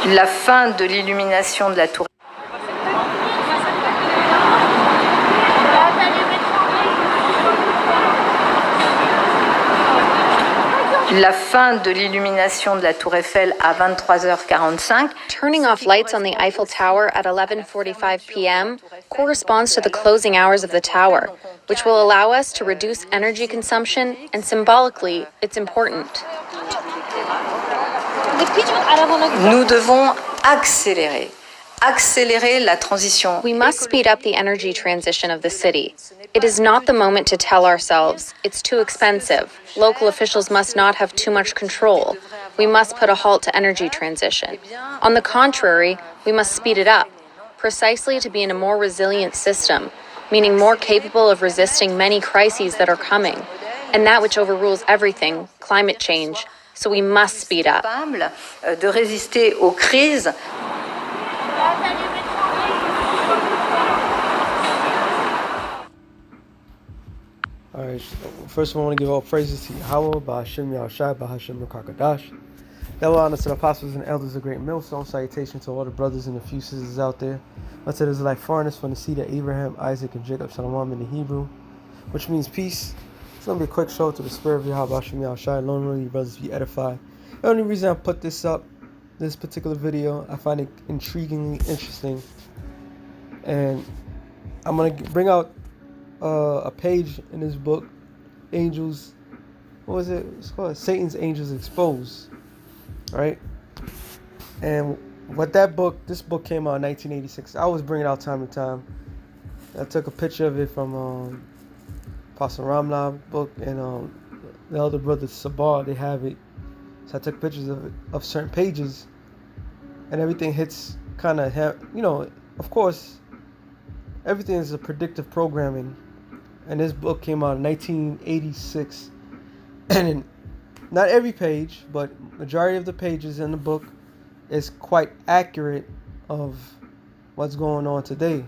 La fin de l'illumination de la tour. La fin de l'illumination de la Tour Eiffel à 23h45. Turning off lights on the Eiffel Tower at 11:45 p.m. corresponds to the closing hours of the tower, which will allow us to reduce energy consumption, and symbolically, it's important. Nous devons accélérer la transition. We must speed up the energy transition of the city. It is not the moment to tell ourselves, it's too expensive. Local officials must not have too much control. We must put a halt to energy transition. On the contrary, we must speed it up, precisely to be in a more resilient system, meaning more capable of resisting many crises that are coming, and that which overrules everything, climate change. So we must speed up. De résister aux crises. Alright, first of all, I want to give all praises to Yahweh, Ba'ashem Yahushai, Ba'ashem Rakakadash. Double honor to the apostles and elders of Great Millstone. Salutation to all the brothers and the few sisters out there. Unto the Israelite foreigners from the seed of Abraham, Isaac, and Jacob, Shalom in the Hebrew, which means peace. It's going to be a quick show to the spirit of Yahweh, Ba'ashem Yahushai. Lord, really, you brothers be edified. The only reason I put this up, this particular video, I find it intriguingly interesting. And I'm going to bring out a page in this book, Angels, what was it? It's called Satan's Angels Exposed, right? And what that book, this book came out in 1986. I always bring it out time to time. I took a picture of it from Pastor Ramla book and the elder brother Sabar. They have it, so I took pictures of it, of certain pages, and everything hits kind of, of course, everything is a predictive programming. And this book came out in 1986. And not every page, but majority of the pages in the book is quite accurate of what's going on today.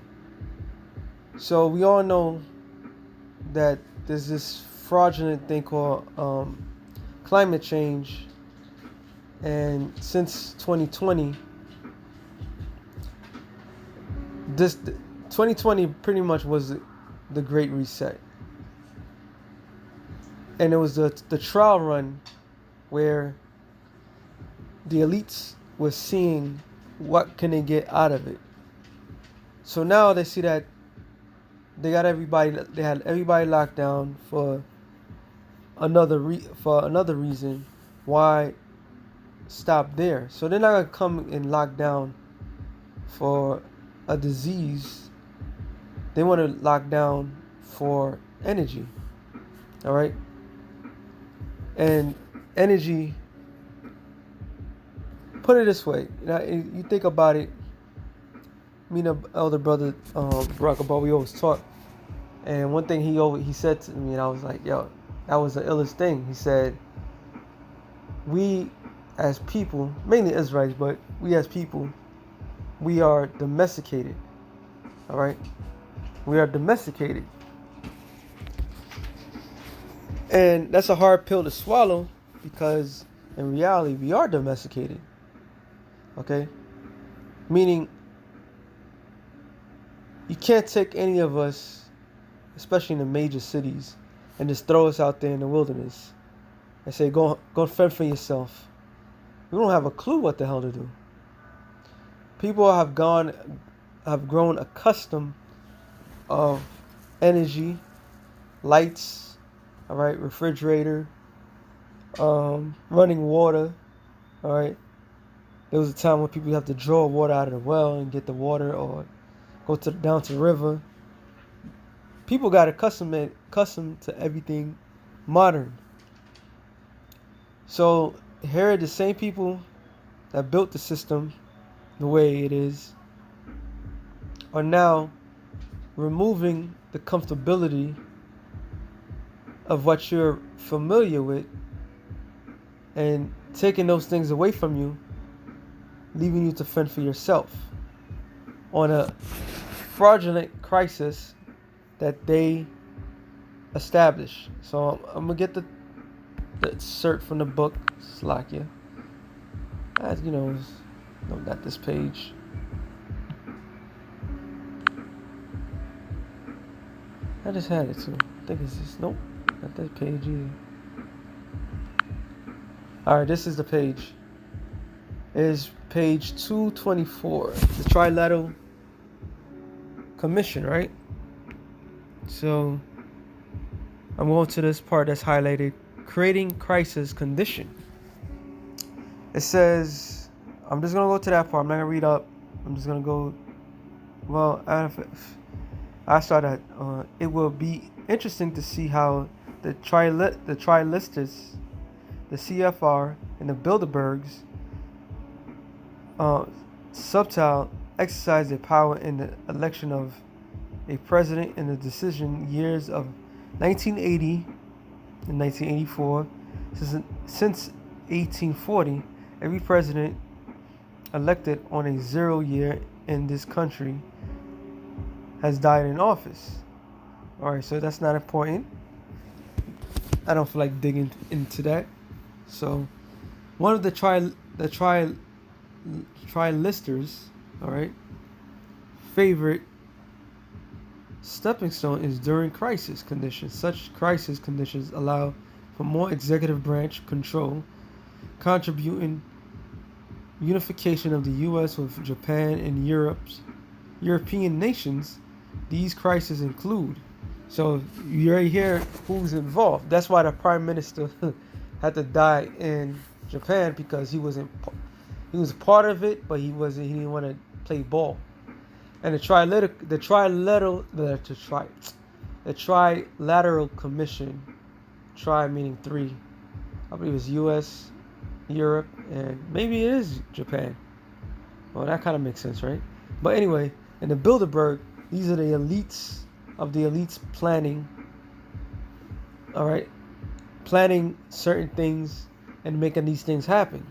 So we all know that there's this fraudulent thing called climate change. And since 2020, 2020 pretty much was the Great Reset, and it was the trial run where the elites were seeing what can they get out of it. So now they see that they had everybody locked down for another reason. Why stop there? So they're not gonna come and lock down for a disease. They want to lock down for energy. All right. And energy, put it this way, you think about it. Me and the elder brother Barack Obama, we always talk. And one thing he said to me, and I was like, yo, that was the illest thing. He said, we as people, mainly Israelites, but we as people, we are domesticated. All right. We are domesticated. And that's a hard pill to swallow, because in reality we are domesticated. Okay? Meaning you can't take any of us, especially in the major cities, and just throw us out there in the wilderness and say, go fend for yourself. We don't have a clue what the hell to do. People have grown accustomed of energy, lights, all right, refrigerator, running water, all right. There was a time when people have to draw water out of the well and get the water, or go down to the river. People got accustomed to everything modern. So here are the same people that built the system the way it is are now removing the comfortability of what you're familiar with and taking those things away from you, leaving you to fend for yourself on a fraudulent crisis that they established. So I'm gonna get the excerpt from the book, Slakia. As you know, No, not this page. I just had it too. I think it's this. Nope, not that page either. Alright, this is the page. It is page 224. The Trilateral Commission, right? So I'm going to this part that's highlighted. Creating crisis condition. It says, I'm just going to go to that part. I'm not going to read up. I'm just going to go, well, I start at, it will be interesting to see how the Trilisters, the CFR, and the Bilderbergs subtile exercise their power in the election of a president in the decision years of 1980 and 1984. Since 1840, every president elected on a 0 year in this country has died in office. Alright, so that's not important. I don't feel like digging into that. So one of the Trilisters, alright, favorite stepping stone is during crisis conditions. Such crisis conditions allow for more executive branch control, contributing unification of the U.S. with Japan and European nations. These crises include. So you already hear who's involved. That's why the prime minister had to die in Japan, because he was a part of it, but he didn't want to play ball. And the Trilateral Commission, tri meaning three, I believe it's U.S., Europe, and maybe it is Japan. Well, that kind of makes sense, right? But anyway, in the Bilderberg, these are the elites of the elites planning, all right, planning certain things and making these things happen,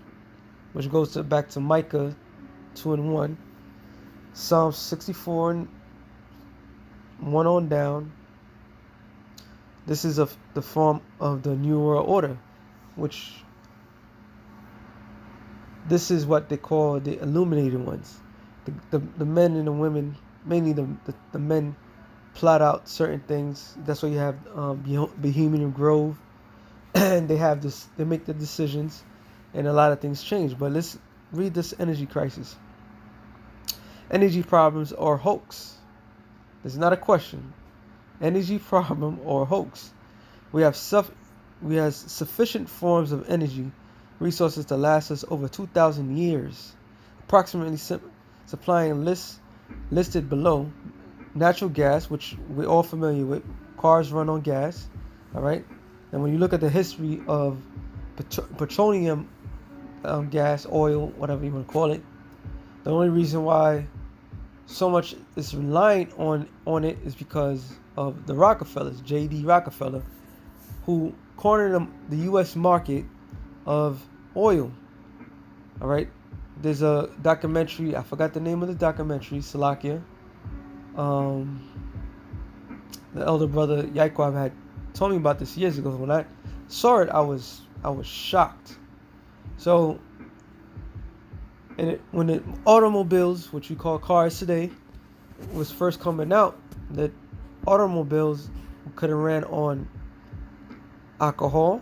which goes back to Micah 2:1, Psalm 64 and 1 on down. This is the form of the New World Order, which this is what they call the illuminated ones. The men and the women, mainly the men, plot out certain things. That's why you have Bohemian Grove, and they make the decisions, and a lot of things change. But let's read this energy crisis. Energy problems or hoax. This is not a question. Energy problem or hoax. We have sufficient forms of energy resources to last us over 2,000 years, approximately supplying listed below. Natural gas, which we're all familiar with. Cars run on gas, all right? And when you look at the history of petroleum gas, oil, whatever you want to call it, the only reason why so much is reliant on it is because of the Rockefellers, J.D. Rockefeller, who cornered the U.S. market of oil, all right? There's a documentary, I forgot the name of the documentary, Salakia. The elder brother Yaakov had told me about this years ago. When I saw it, I was shocked. So, when the automobiles, which we call cars today, was first coming out, that automobiles could have ran on alcohol,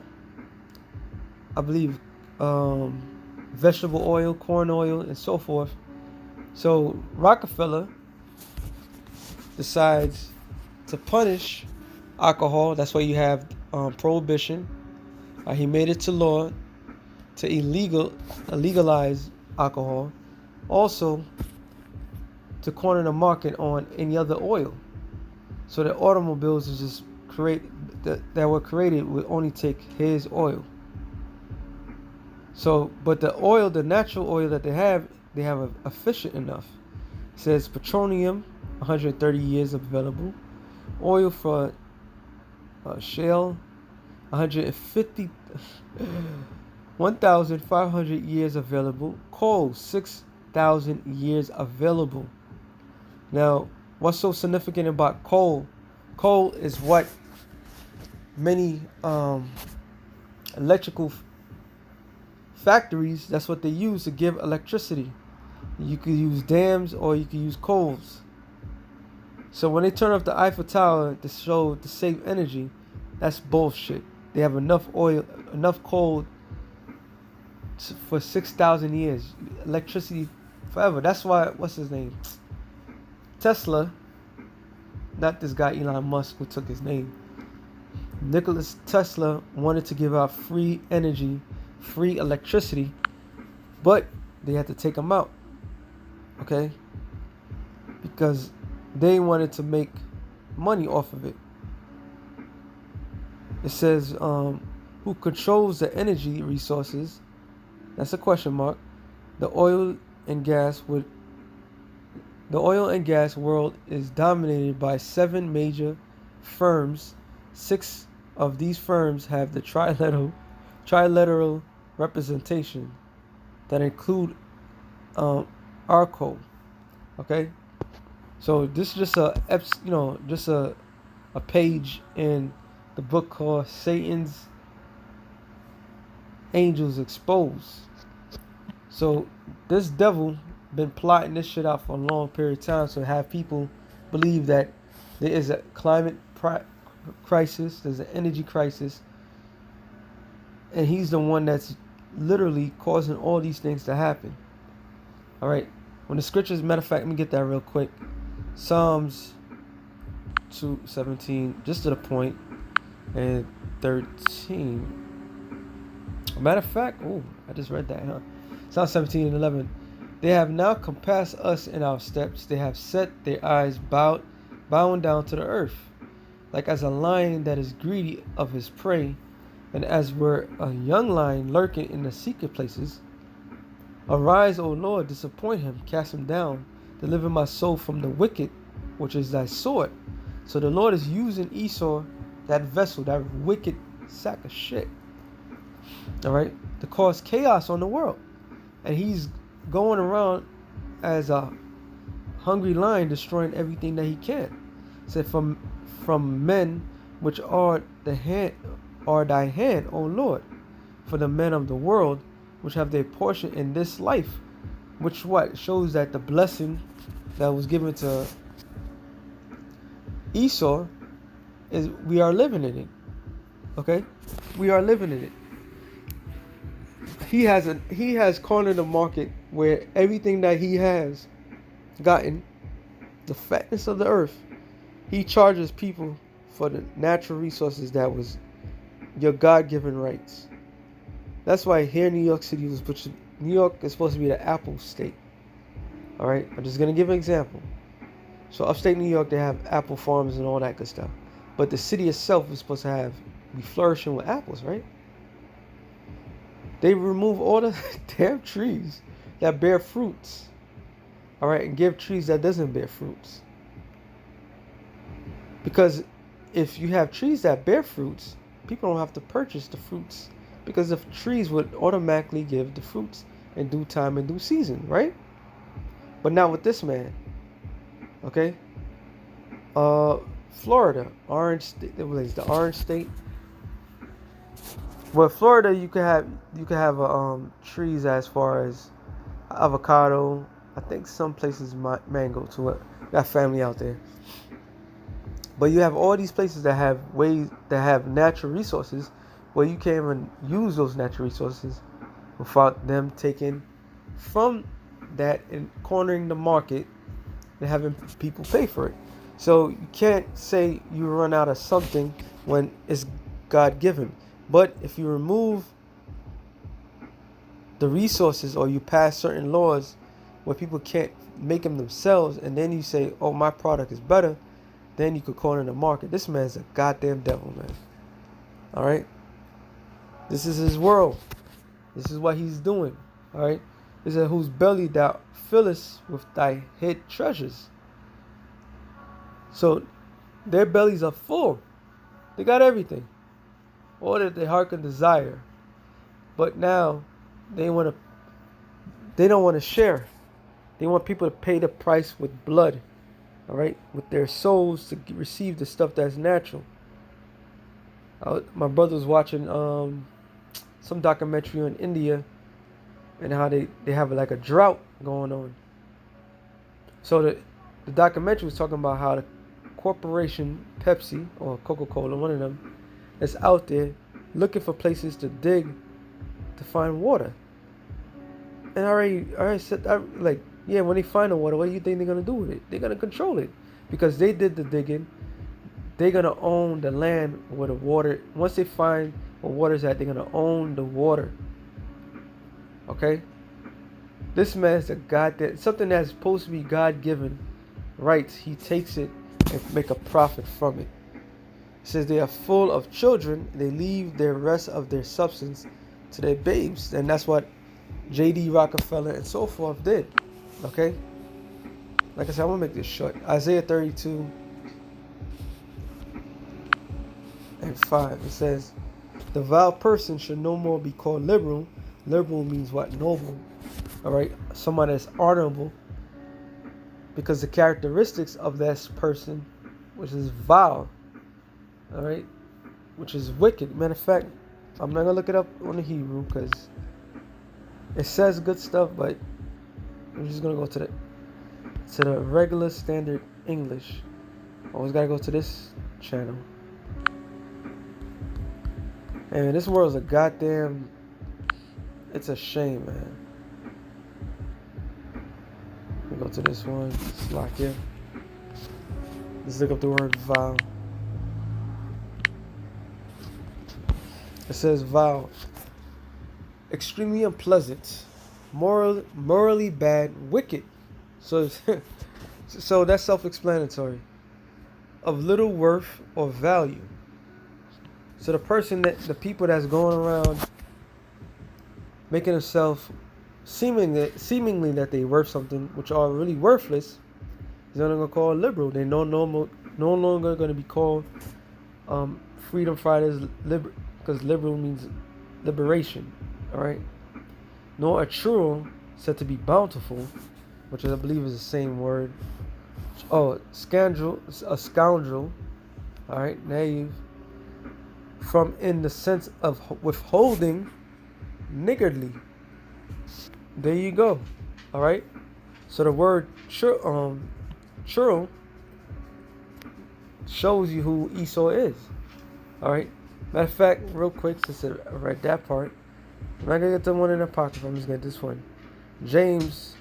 I believe, vegetable oil, corn oil, and so forth. So Rockefeller decides to punish alcohol. That's why you have prohibition. He made it to law to legalize alcohol. Also, to corner the market on any other oil. So the automobiles is just that were created would only take his oil. So, but the natural oil that they have efficient enough. It says petroleum, 130 years available. Oil for shale, 1,500 years available. Coal, 6,000 years available. Now, what's so significant about coal? Coal is what many electrical factories, that's what they use to give electricity. You could use dams or you could use coals. So when they turn off the Eiffel Tower to save energy, that's bullshit. They have enough oil, enough coal for 6,000 years. Electricity forever. That's why, what's his name? Tesla, not this guy Elon Musk who took his name. Nicholas Tesla wanted to give out free energy, free electricity, but they had to take him out. Okay? Because they wanted to make money off of it. It says, who controls the energy resources? That's a question mark. The oil and gas world is dominated by 7 major firms. 6 of these firms have the trilateral representation that include Arco. Okay, so this is just a page in the book called Satan's Angels Exposed. So this devil been plotting this shit out for a long period of time, so have people believe that there is a climate crisis, there's an energy crisis, and he's the one that's literally causing all these things to happen. All right, when the scriptures, matter of fact, let me get that real quick. Psalms 2:17, just to the point, and 13. Matter of fact, I just read that, huh? Psalm 17 and 11. They have now compassed us in our steps. They have set their eyes bowing down to the earth, like as a lion that is greedy of his prey, and as were a young lion lurking in the secret places. Arise, O Lord, disappoint him, cast him down, deliver my soul from the wicked, which is thy sword. So the Lord is using Esau, that vessel, that wicked sack of shit, all right, to cause chaos on the world. And he's going around as a hungry lion, destroying everything that he can. Said, from men which are thy hand, O Lord, for the men of the world which have their portion in this life. Which what shows that the blessing that was given to Esau is we are living in it. Okay, we are living in it. He has cornered the market where everything that he has gotten, the fatness of the earth, he charges people for the natural resources that was your God-given rights. That's why here in New York City New York is supposed to be the Apple state. All right, I'm just gonna give an example. So upstate New York, they have apple farms and all that good stuff, but the city itself is supposed to be flourishing with apples, right? They remove all the damn trees that bear fruits, all right, and give trees that doesn't bear fruits. Because if you have trees that bear fruits, people don't have to purchase the fruits, because the trees would automatically give the fruits in due time and due season, right? But not with this man. Okay, Florida, orange state. The orange state. Well, Florida, you could have trees as far as avocado. I think some places mango to it. Got family out there. But you have all these places that have natural resources where you can't even use those natural resources without them taking from that and cornering the market and having people pay for it. So you can't say you run out of something when it's God-given. But if you remove the resources or you pass certain laws where people can't make them themselves, and then you say, oh, my product is better, then you could corner the market. This man's a goddamn devil, man. All right? This is his world. This is what he's doing. All right? It said, whose belly thou fillest with thy hid treasures. So their bellies are full. They got everything. All that their heart can desire. But now they don't want to share. They want people to pay the price with blood. All right? With their souls to receive the stuff that's natural. My brother was watching some documentary on India. and how they have like a drought going on. So the documentary was talking about how the corporation Pepsi or Coca-Cola, one of them, is out there looking for places to dig to find water. And I already said, like, yeah, when they find the water, what do you think they're gonna do with it? They're gonna control it because they did the digging. They're gonna own the land where the water. Once they find where water's at, they're gonna own the water. Okay. This man's a God that something that's supposed to be God-given rights. He takes it and make a profit from it. It says they are full of children. They leave the rest of their substance to their babes, and that's what J.D. Rockefeller and so forth did. Okay. Like I said, I'm gonna make this short. Isaiah 32 and 5. It says, "The vile person should no more be called liberal." Liberal means what? Noble. All right, someone that's honorable, because the characteristics of this person, which is vile, all right, which is wicked. Matter of fact, I'm not gonna look it up on the Hebrew because it says good stuff, but I'm just gonna go to the regular standard English. Always gotta go to this channel. And this world's a goddamn. It's a shame, man. Let me go to this one. Let's lock in. Let's look up the word vile. It says vile. Extremely unpleasant. Morally bad. Wicked. So, so that's self-explanatory. Of little worth or value. So the people that's going around making themselves seemingly that they worth something, which are really worthless, is not going to call liberal. They're no longer going to be called freedom fighters, because liberal means liberation. All right. Nor a true said to be bountiful, which I believe is the same word. Oh, a scoundrel. All right, knave. From in the sense of withholding, niggardly. There you go. All right. So the word churl shows you who Esau is. All right. Matter of fact, real quick, since I read that part, I'm not gonna get the one in the pocket. I'm just gonna get this one. James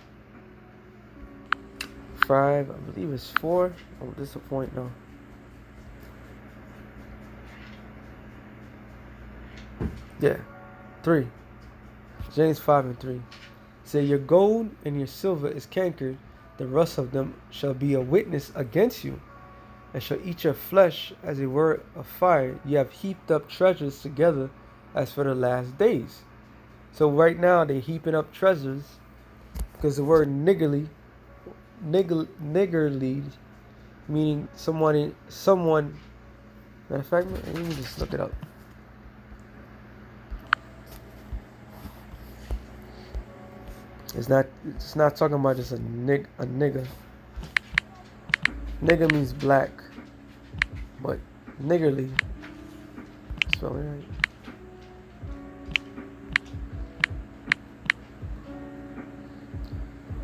5, I believe it's 4. Oh, this is a point now. Yeah, 3. James 5 and 3. Say, your gold and your silver is cankered, the rust of them shall be a witness against you, and shall eat your flesh as a word of fire. You have heaped up treasures together as for the last days. So right now they're heaping up treasures because the word niggardly, meaning someone. Matter of fact, let me just look it up. It's not talking about just a nigger. Nigger means black, but niggardly, spell it right.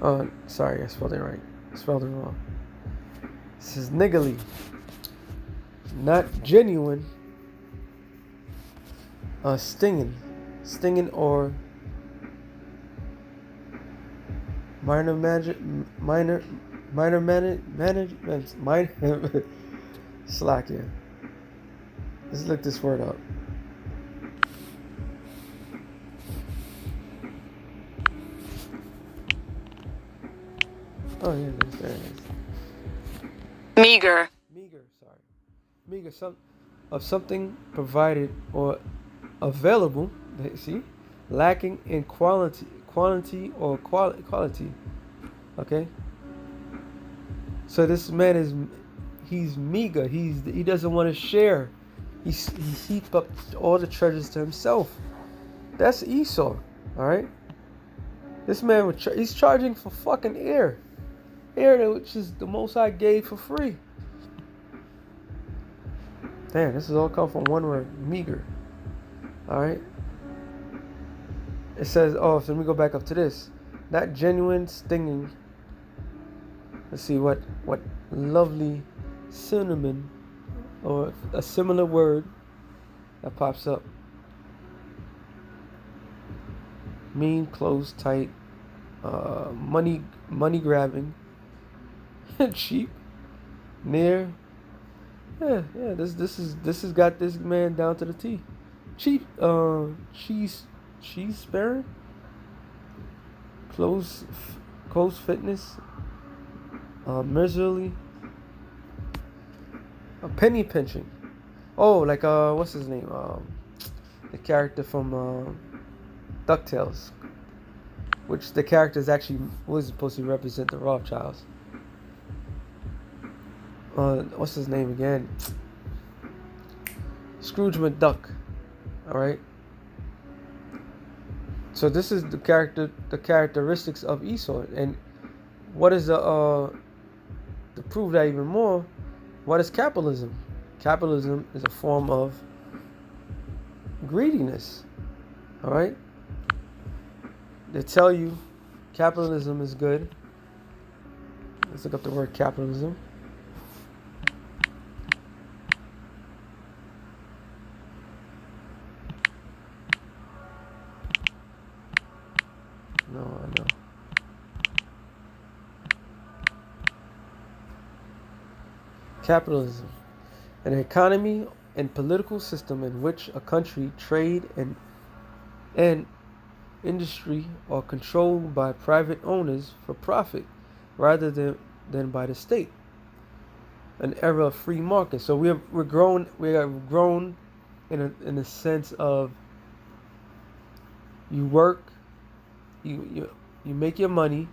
Oh, sorry, I spelled it right. I spelled it wrong. This is niggardly, not genuine. Stinging or minor slack here. Let's look this word up. Oh yeah, there it is. Meager. Meager, something provided or available. See, lacking in quantity or quality. Okay. So this man he's meager. He doesn't want to share. He heaped up all the treasures to himself. That's Esau. All right. This man he's charging for fucking air, which is the most I gave for free. Damn, this is all come from one word, meager. All right. It says, oh, so let me go back up to this. Not genuine, stinging. Let's see what lovely cinnamon or a similar word that pops up. Mean, close, tight, money grabbing, cheap, near. Yeah. This has got this man down to the T. Cheap, cheese sparing, close fitness, miserly, a penny pinching. Oh, like what's his name? The character from DuckTales, which the characters actually was supposed to represent the Rothschilds. What's his name again? Scrooge McDuck. All right. So this is the characteristics of Esau, and what is to prove that even more? What is capitalism? Capitalism is a form of greediness. All right. They tell you capitalism is good. Let's look up the word capitalism. No, I know. Capitalism, an economy and political system in which a country, trade, and industry are controlled by private owners for profit rather than by the state. An era of free market. So we have grown in a sense of you work, you make your money,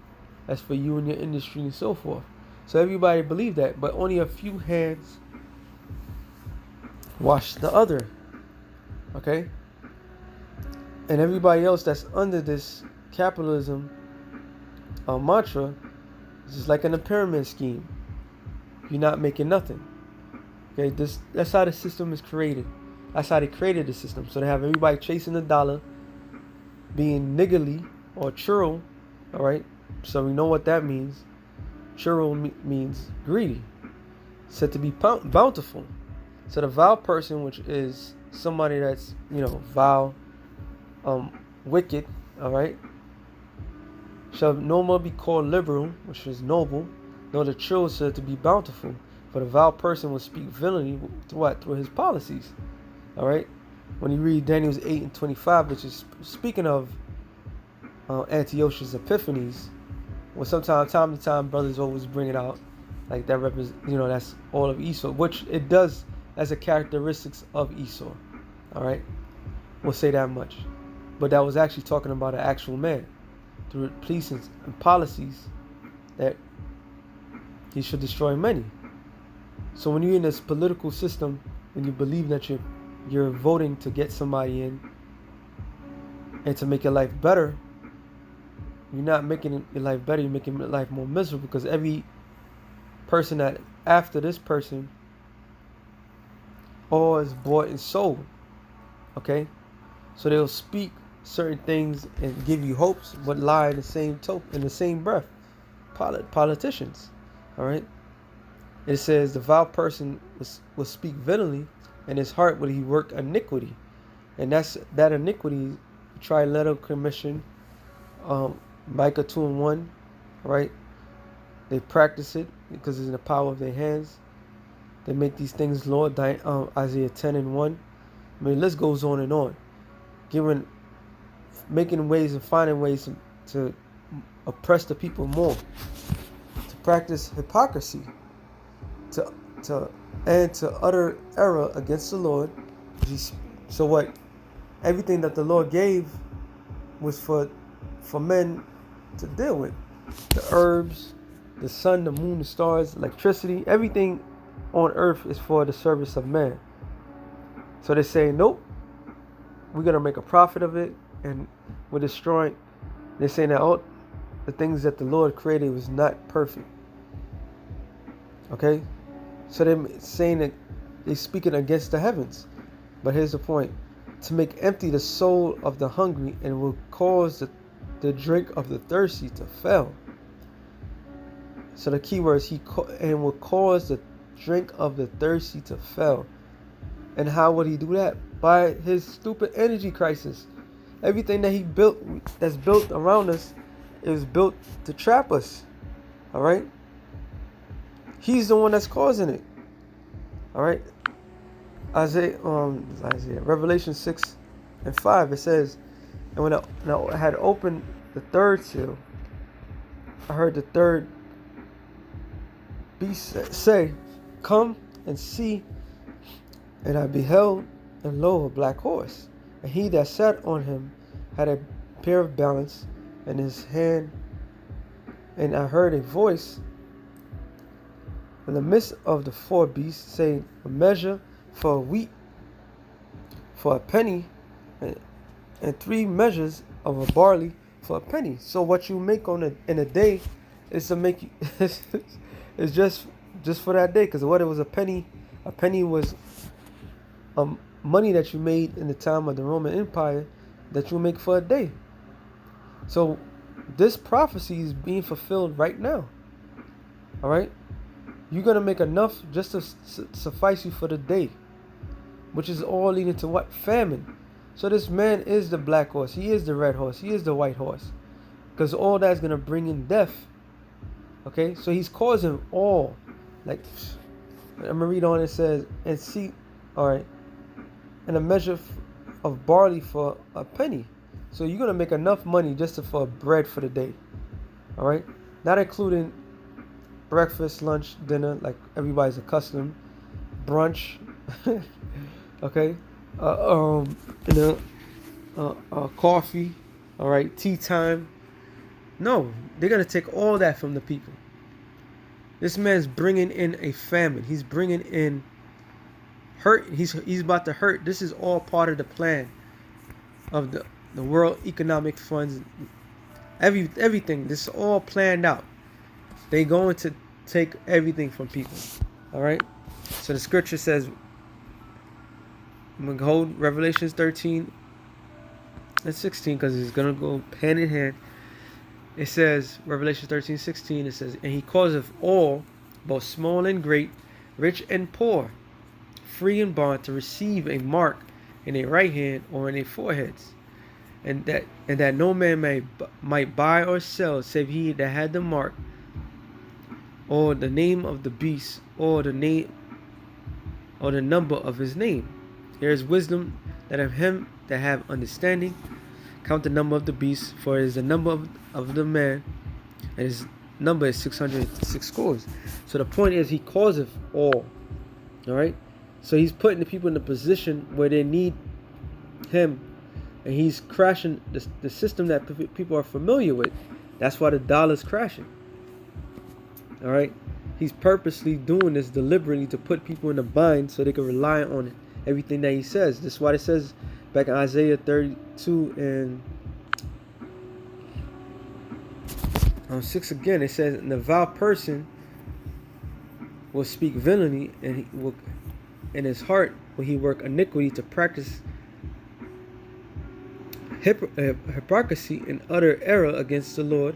that's for you and your industry and so forth. So everybody believed that, but only a few hands wash the other. Okay? And everybody else that's under this capitalism mantra is just like in a pyramid scheme. You're not making nothing. Okay, that's how the system is created. That's how they created the system. So they have everybody chasing the dollar, being niggardly or churl. All right. So we know what that means. Churl means greedy. Said to be bountiful. So the vile person, which is somebody that's vile, wicked, all right, shall no more be called liberal, which is noble, nor the churl said to be bountiful. For the vile person will speak villainy through his policies. All right. When you read Daniel's 8:25, which is speaking of Antiochus Epiphanes, well, sometimes time to time brothers always bring it out, like that that's all of Esau, which it does as a characteristics of Esau. All right, we'll say that much. But that was actually talking about an actual man through policies and policies that he should destroy many. So when you're in this political system and you believe that you're voting to get somebody in and to make your life better, you're not making your life better, you're making your life more miserable, because every person that after this person all is bought and sold. Okay? So they'll speak certain things and give you hopes, but lie in the same breath. Politicians. All right? It says the vile person will speak villainy, and his heart will he work iniquity. And that iniquity, Trilateral Commission, Micah 2:1, right? They practice it because it's in the power of their hands. They make these things, Lord, Isaiah 10:1. I mean, the list goes on and on. Making ways and finding ways to oppress the people more, to practice hypocrisy, to utter error against the Lord. So what? Everything that the Lord gave was for men to deal with. The herbs, the sun, the moon, the stars, electricity, everything on earth is for the service of man. So they say, nope, we're going to make a profit of it, and we're destroying. They're saying that all the things that the Lord created was not perfect. Okay? So they're saying that they're speaking against the heavens. But here's the point. to make empty the soul of the hungry, and will cause the drink of the thirsty to fail. So the key word is and will cause the drink of the thirsty to fail. And how would he do that? By his stupid energy crisis. Everything that he built, that's built around us, is built to trap us. All right? He's the one that's causing it. All right? Isaiah, Revelation 6:5, it says, and when I had opened the third seal, I heard the third beast say, "Come and see." And I beheld, and lo, a black horse, and he that sat on him had a pair of balance in his hand, and I heard a voice in the midst of the four beasts, saying, "A measure for wheat for a penny, and 3 measures of a barley for a penny." So what you make in a day is to make you it's just for that day. Because what it was, a penny was money that you made in the time of the Roman Empire that you make for a day. So this prophecy is being fulfilled right now. All right, you're gonna make enough just to suffice you for the day, which is all leading to what? Famine. So this man is the black horse, he is the red horse, he is the white horse, because all that's gonna bring in death. Okay, so he's causing all. Like, I'm gonna read on. It says, and see, all right, and a measure of barley for a penny. So you're gonna make enough money just for bread for the day. All right, not including breakfast, lunch, dinner, like everybody's accustomed, brunch. Okay, coffee. All right, tea time. No, they're gonna take all that from the people. This man's bringing in a famine. He's bringing in hurt. He's about to hurt. This is all part of the plan of the World Economic Funds. Everything. This is all planned out. They're going to take everything from people. All right. So the scripture says, I'm gonna hold Revelations 13 and 16 because it's gonna go hand in hand. It says, Revelation 13:16, it says, and he causeth all, both small and great, rich and poor, free and bond, to receive a mark in their right hand or in their foreheads, and that no man might buy or sell save he that had the mark, or the name of the beast, or the name or the number of his name. There is wisdom that of him that have understanding. Count the number of the beast, for it is the number of the man, and his number is 606 scores. So the point is, he causeth all. All right. So he's putting the people in a position where they need him, and he's crashing the system that people are familiar with. That's why the dollar's crashing. All right. He's purposely doing this deliberately to put people in a bind so they can rely on everything that he says. This is why it says back in Isaiah 32 and 6 again, it says, and the vile person will speak villainy, and he will, in his heart will he work iniquity, to practice hypocrisy and utter error against the Lord,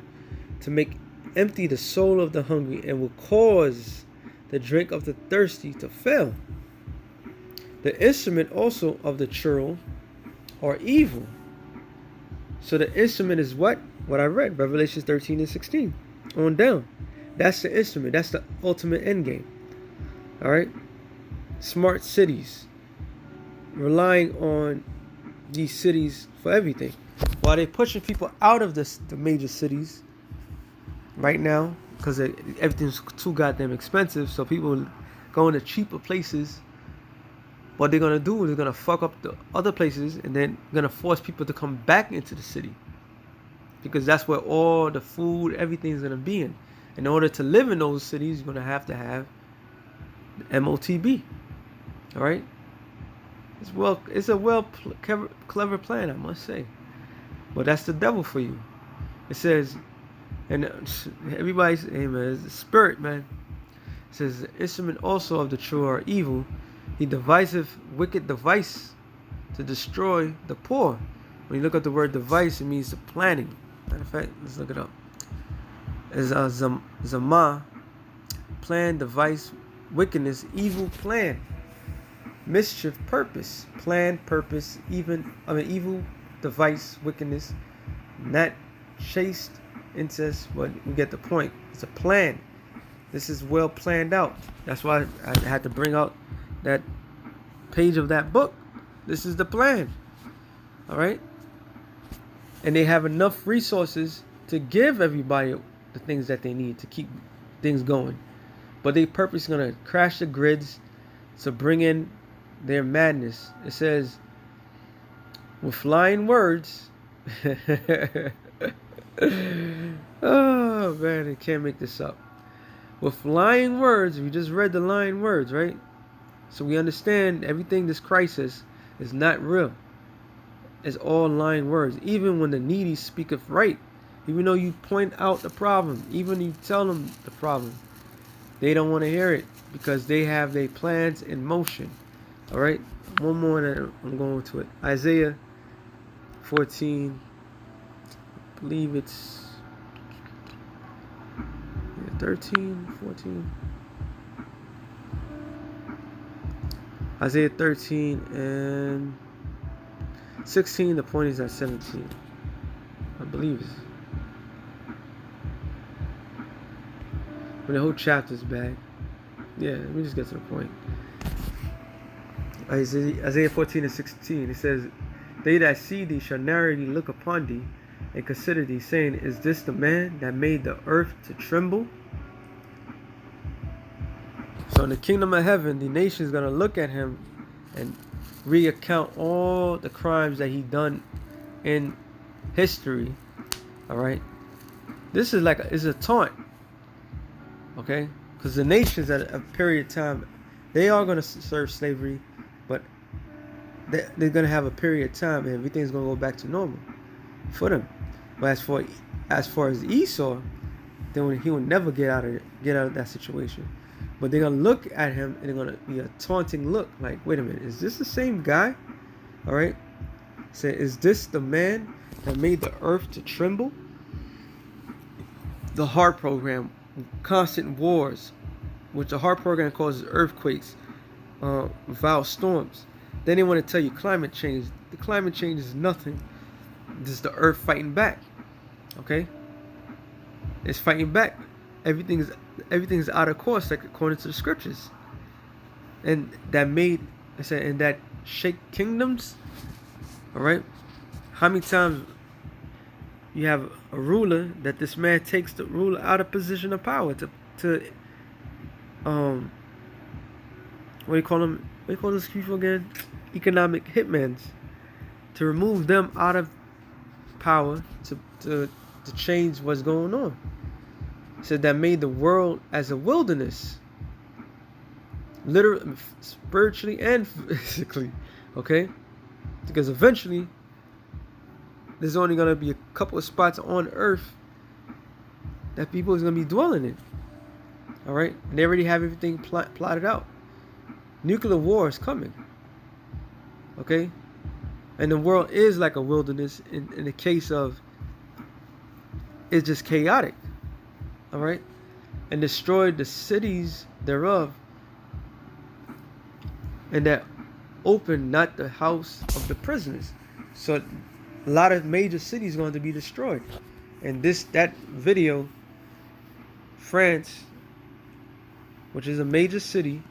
to make empty the soul of the hungry, and will cause the drink of the thirsty to fail. The instrument also of the churl are evil. So the instrument is what I read, Revelation 13 and 16 on down. That's the instrument. That's the ultimate end game. All right. Smart cities, relying on these cities for everything, while they're pushing people out of the major cities right now because everything's too goddamn expensive. So people going to cheaper places. What they're gonna do is they're gonna fuck up the other places, and then gonna force people to come back into the city, because that's where all the food, everything's gonna be in. In order to live in those cities, you're gonna have the MOTB. All right. It's a clever plan, I must say. But that's the devil for you. It says, and everybody's, hey man, it's the spirit, man. It says, the instrument also of the true are evil. He deviseth wicked device to destroy the poor. When you look up the word device, it means the planning. Matter of fact, let's look it up. It's Zama, plan, device, wickedness, evil plan, mischief, purpose, plan, purpose, evil, device, wickedness, not chaste, incest. But we get the point. It's a plan. This is well planned out. That's why I had to bring out that page of that book. This is the plan. All right. And they have enough resources to give everybody the things that they need to keep things going. But they purposely going to crash the grids to bring in their madness. It says, with flying words. Oh, man, I can't make this up. With lying words, we just read the lying words, right? So we understand everything this crisis is not real. It's all lying words. Even when the needy speaketh right, even though you point out the problem, even you tell them the problem, they don't want to hear it because they have their plans in motion. All right? One more and I'm going to it. Isaiah 14, I believe it's 13, 14. Isaiah 13 and 16, the point is at 17. I believe it's. When the whole chapter's back. Yeah, let me just get to the point. Isaiah 14 and 16, it says, they that see thee shall narrowly look upon thee and consider thee, saying, is this the man that made the earth to tremble? So in the kingdom of heaven, the nation is going to look at him and recount all the crimes that he done in history. All right. This is like it's a taunt. Okay. Because the nations at a period of time, they are going to serve slavery, but they're going to have a period of time and everything's going to go back to normal for them. But as far as Esau, then he will never get out of that situation. But they're going to look at him and they're going to be a taunting look. Like, wait a minute, is this the same guy? All right. Say, is this the man that made the earth to tremble? The HART program, constant wars, which the HART program causes earthquakes, violent storms. Then they want to tell you climate change. The climate change is nothing. This is the earth fighting back. Okay? It's fighting back. Everything's out of course, like according to the scriptures. And that and that shake kingdoms. All right. How many times you have a ruler that this man takes the ruler out of position of power to what do you call them? What do you call those people again? Economic hitmans, to remove them out of power to change what's going on. Said that made the world as a wilderness, literally, spiritually and physically. Okay, because eventually there's only going to be a couple of spots on earth that people is going to be dwelling in. All right, and they already have everything plotted out. Nuclear war is coming. Okay, and the world is like a wilderness in the case of it's just chaotic. All right, and destroyed the cities thereof, and that opened not the house of the prisoners. So a lot of major cities are going to be destroyed. And that video, France, which is a major city,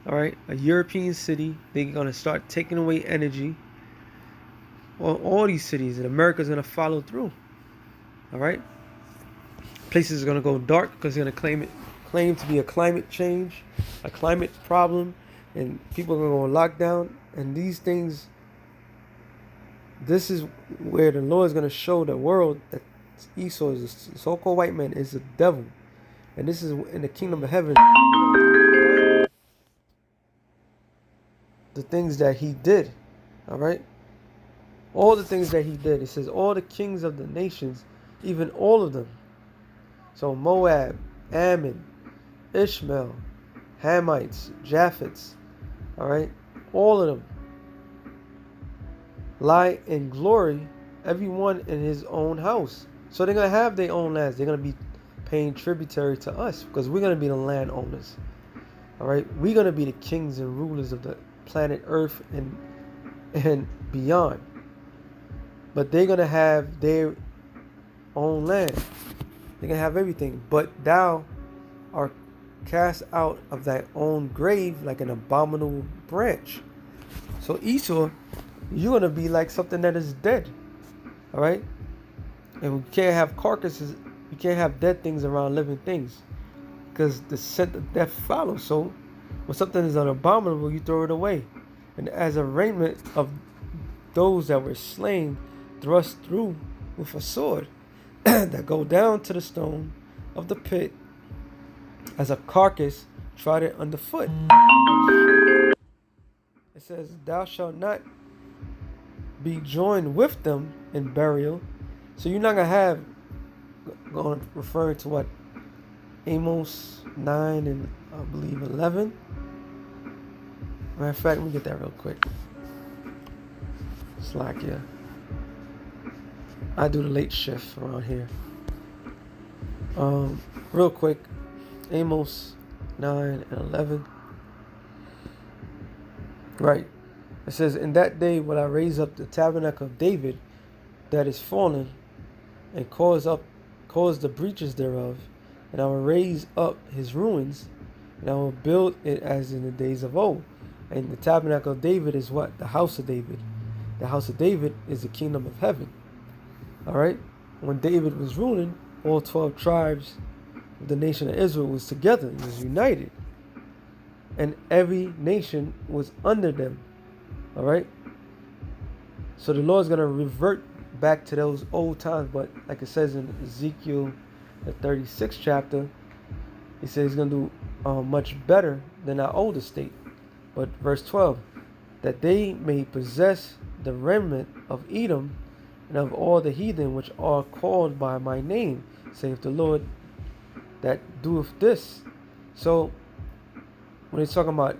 all right, a European city, they're going to start taking away energy. All these cities, and America's going to follow through. All right. Places are going to go dark because they're going to claim to be a climate change, a climate problem, and people are going to go on lockdown. And these things, this is where the Lord is going to show the world that Esau, is the so-called white man, is the devil. And this is in the kingdom of heaven. The things that he did, all right? All the things that he did. It says all the kings of the nations, even all of them. So Moab, Ammon, Ishmael, Hamites, Japhets, all right? All of them. lie in glory, everyone in his own house. So they're going to have their own lands. They're going to be paying tributary to us because we're going to be the landowners. All right? We're going to be the kings and rulers of the planet Earth and beyond. But they're going to have their own land. They're going to have everything. But thou art cast out of thy own grave like an abominable branch. So Esau, you're going to be like something that is dead. All right? And we can't have carcasses. We can't have dead things around living things. Because the scent of death follows. So when something is abominable, you throw it away. And as a raiment of those that were slain, thrust through with a sword, that go down to the stone of the pit, as a carcass trodden underfoot. It says, thou shalt not be joined with them in burial. So you're not going to have, referring to what? Amos 9 and I believe 11. Matter of fact, let me get that real quick. Slack, yeah. I do the late shift around here. Real quick. Amos 9 and 11. Right. It says, in that day will I raise up the tabernacle of David that is fallen, and cause the breaches thereof, and I will raise up his ruins, and I will build it as in the days of old. And the tabernacle of David is what? The house of David. The house of David is the kingdom of heaven. All right? When David was ruling, all 12 tribes of the nation of Israel was together, it was united. And every nation was under them. All right? So the Lord's going to revert back to those old times, but like it says in Ezekiel, the 36th chapter, he says he's going to do much better than our old estate. But verse 12, that they may possess the remnant of Edom and of all the heathen which are called by my name, saith the Lord that doeth this. So when it's talking about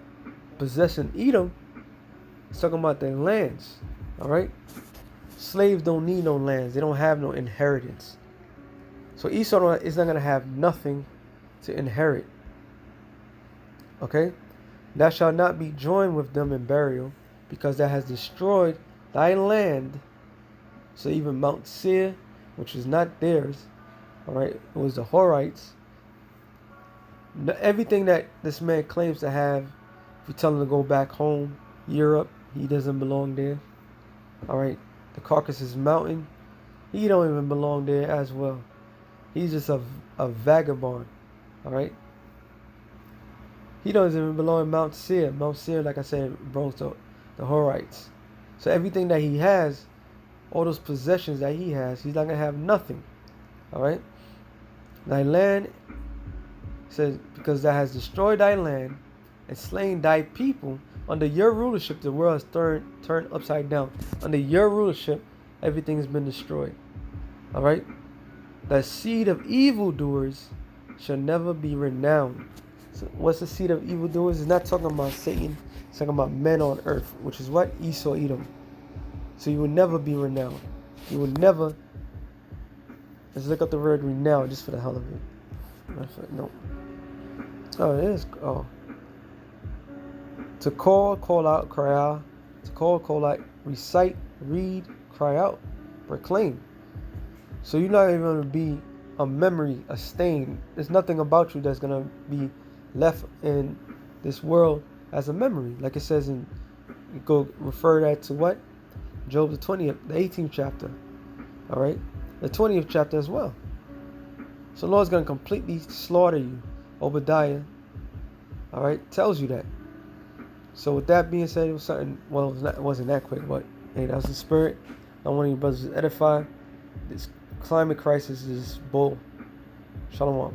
possessing Edom, it's talking about their lands. All right? Slaves don't need no lands. They don't have no inheritance. So Esau is not going to have nothing to inherit. Okay? Thou shalt not be joined with them in burial, because thou hast destroyed thy land. So even Mount Seir, which is not theirs, all right, it was the Horites. Everything that this man claims to have, if you tell him to go back home, Europe, he doesn't belong there. All right, the Caucasus Mountain, he don't even belong there as well. He's just a vagabond. All right. He doesn't even belong in Mount Seir. Mount Seir, like I said, belongs to the Horites. So everything that he has, all those possessions that he has, he's not going to have nothing. All right? Thy land, says, because thou hast destroyed thy land and slain thy people, under your rulership, the world has turned upside down. Under your rulership, everything has been destroyed. All right? The seed of evildoers shall never be renowned. So what's the seed of evildoers? It's not talking about Satan. It's talking about men on earth, which is what? Esau, Edom. So you will never be renowned. You will never. Let's look up the word renowned just for the hell of it. No. Oh, it is. Oh. To call out, cry out. To call out, recite, read, cry out, proclaim. So you're not even going to be a memory, a stain. There's nothing about you that's going to be left in this world as a memory. Like it says in, you go refer that to what? Job the 20th, the 18th chapter. All right? The 20th chapter as well. So the Lord's going to completely slaughter you. Obadiah, all right, tells you that. So with that being said, it was something, well, it wasn't that quick, but hey, that was the spirit. I want you brothers to edify. This climate crisis is bull. Shalom.